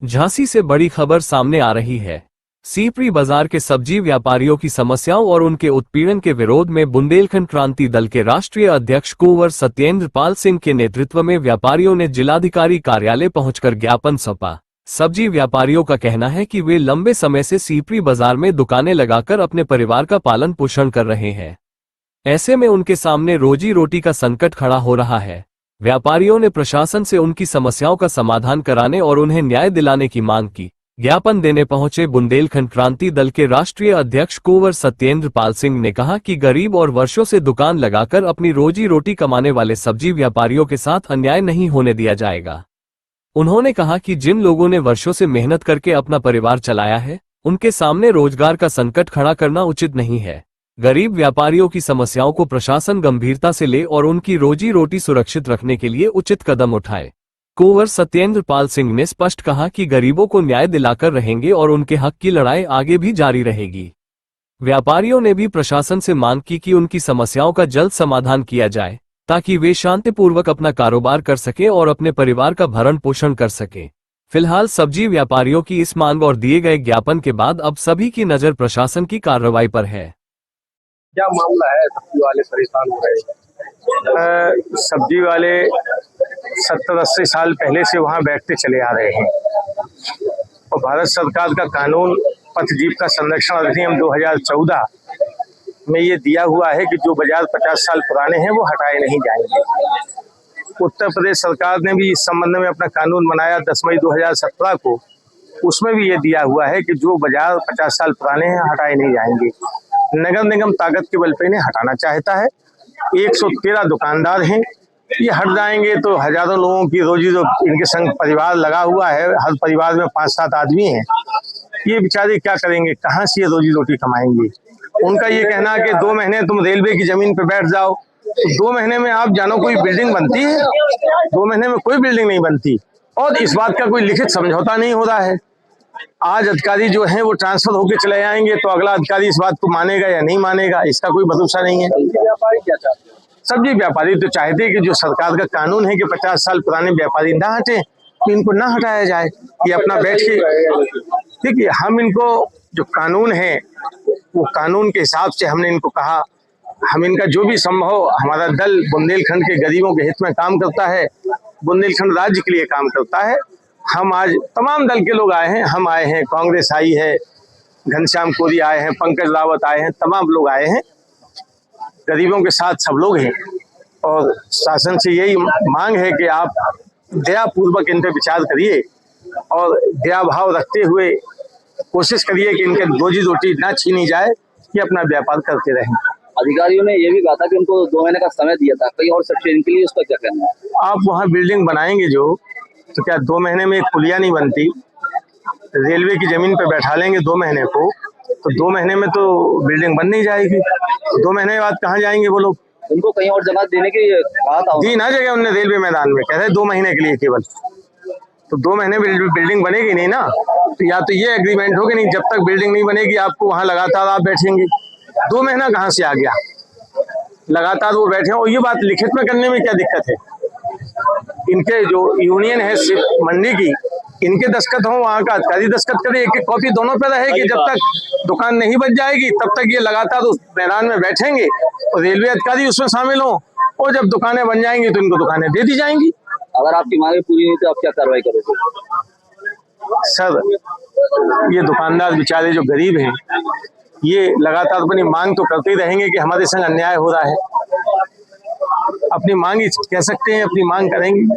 झांसी से बड़ी खबर सामने आ रही है। सीपरी बाजार के सब्जी व्यापारियों की समस्याओं और उनके उत्पीड़न के विरोध में बुंदेलखंड क्रांति दल के राष्ट्रीय अध्यक्ष कुंवर सत्येंद्र पाल सिंह के नेतृत्व में व्यापारियों ने जिलाधिकारी कार्यालय पहुंचकर ज्ञापन सौंपा। सब्जी व्यापारियों का कहना है कि वे लंबे समय से सीपरी बाजार में दुकानें लगाकर अपने परिवार का पालन पोषण कर रहे हैं। ऐसे में उनके सामने रोजी रोटी का संकट खड़ा हो रहा है। व्यापारियों ने प्रशासन से उनकी समस्याओं का समाधान कराने और उन्हें न्याय दिलाने की मांग की। ज्ञापन देने पहुंचे बुंदेलखंड क्रांति दल के राष्ट्रीय अध्यक्ष कुंवर सत्येंद्र पाल सिंह ने कहा कि गरीब और वर्षों से दुकान लगाकर अपनी रोजी रोटी कमाने वाले सब्जी व्यापारियों के साथ अन्याय नहीं होने दिया जाएगा। उन्होंने कहा कि जिन लोगों ने वर्षों से मेहनत करके अपना परिवार चलाया है, उनके सामने रोजगार का संकट खड़ा करना उचित नहीं है। गरीब व्यापारियों की समस्याओं को प्रशासन गंभीरता से ले और उनकी रोजी रोटी सुरक्षित रखने के लिए उचित कदम उठाए। कुंवर सत्येंद्र पाल सिंह ने स्पष्ट कहा कि गरीबों को न्याय दिलाकर रहेंगे और उनके हक की लड़ाई आगे भी जारी रहेगी। व्यापारियों ने भी प्रशासन से मांग की कि उनकी समस्याओं का जल्द समाधान किया जाए, ताकि वे शांतिपूर्वक अपना कारोबार कर सकें और अपने परिवार का भरण पोषण कर सकें। फिलहाल सब्जी व्यापारियों की इस मांग और दिए गए ज्ञापन के बाद अब सभी की नजर प्रशासन की कार्रवाई पर है। क्या मामला है? सब्जी वाले परेशान हो रहे हैं। सब्जी वाले 70-80 साल पहले से वहां बैठते चले आ रहे हैं और भारत सरकार का कानून पथ जीविका संरक्षण अधिनियम 2014 में ये दिया हुआ है कि जो बाजार 50 साल पुराने हैं वो हटाए नहीं जाएंगे। उत्तर प्रदेश सरकार ने भी इस संबंध में अपना कानून बनाया 10 मई 2017 को। उसमें भी ये दिया हुआ है कि जो बाजार 50 साल पुराने हैं हटाए नहीं जाएंगे। नगर निगम ताकत के बल पे इन्हें हटाना चाहता है। 113 दुकानदार हैं, ये हट जाएंगे तो हजारों लोगों की रोजी जो इनके संग परिवार लगा हुआ है, हर परिवार में 5-7 आदमी हैं, ये बेचारे क्या करेंगे, कहाँ से ये रोजी रोटी कमाएंगे। उनका ये कहना है कि 2 महीने तुम रेलवे की जमीन पे बैठ जाओ, तो 2 महीने में आप जानो कोई बिल्डिंग बनती है? 2 महीने में कोई बिल्डिंग नहीं बनती और इस बात का कोई लिखित समझौता नहीं हो रहा है। आज अधिकारी जो हैं वो ट्रांसफर होकर चले जाएंगे तो अगला अधिकारी इस बात को मानेगा या नहीं मानेगा, इसका कोई भरोसा नहीं है। व्यापारी क्या चाहते हैं? सब्जी व्यापारी तो चाहते हैं कि जो सरकार का कानून है कि 50 साल पुराने व्यापारी ना हटे, तो इनको ना हटाया जाए, ये अपना बैठ के। देखिए, हम इनको जो कानून है वो कानून के हिसाब से हमने इनको कहा, हम इनका जो भी संभव, हमारा दल बुंदेलखंड के गरीबों के हित में काम करता है, बुंदेलखंड राज्य के लिए काम करता है। हम आज तमाम दल के लोग आए हैं, हम आए हैं, कांग्रेस आई है, घनश्याम कोरी आए हैं, पंकज रावत आए हैं, तमाम लोग आए हैं। गरीबों के साथ सब लोग हैं और शासन से यही मांग है कि आप दयापूर्वक इन पे विचार करिए और दया भाव रखते हुए कोशिश करिए कि इनके रोजी रोटी ना छीनी जाए, कि अपना व्यापार करते रहें। अधिकारियों ने ये भी कहा था कि उनको 2 महीने का समय दिया था, कहीं और सबसे इनके लिए उसका क्या कहना है? आप वहाँ बिल्डिंग बनाएंगे जो, तो क्या 2 महीने में एक पुलिया नहीं बनती? रेलवे की जमीन पे बैठा लेंगे 2 महीने को, तो 2 महीने में तो बिल्डिंग बन नहीं जाएगी। 2 महीने के बाद कहाँ जाएंगे वो लोग? उनको कहीं और जगह देने की कहा था। दी ना जगह उनने रेलवे मैदान में, कह रहे 2 महीने के लिए केवल, तो 2 महीने बिल्डिंग बनेगी नहीं ना। तो या तो ये एग्रीमेंट हो कि नहीं, जब तक बिल्डिंग नहीं बनेगी आपको वहाँ लगातार आप बैठेंगे। 2 महीना कहाँ से आ गया, लगातार वो बैठे। और ये बात लिखित में करने में क्या दिक्कत है? इनके जो यूनियन है मंडी की, इनके दस्तखत हो, वहाँ का अधिकारी दस्तखत करे, एक कॉपी दोनों पे रहेगी। जब तक दुकान नहीं बच जाएगी तब तक ये लगातार उस मैदान में बैठेंगे और रेलवे अधिकारी उसमें शामिल हों, और जब दुकानें बन जाएंगी तो इनको दुकानें दे दी जाएंगी। अगर आपकी मांगे पूरी नहीं तो आप क्या कार्रवाई करोगे? सर, ये दुकानदार बेचारे जो गरीब हैं, ये लगातार अपनी मांग तो करते ही रहेंगे कि हमारे संग अन्याय हो रहा है। अपनी मांग कह सकते हैं, अपनी मांग करेंगे।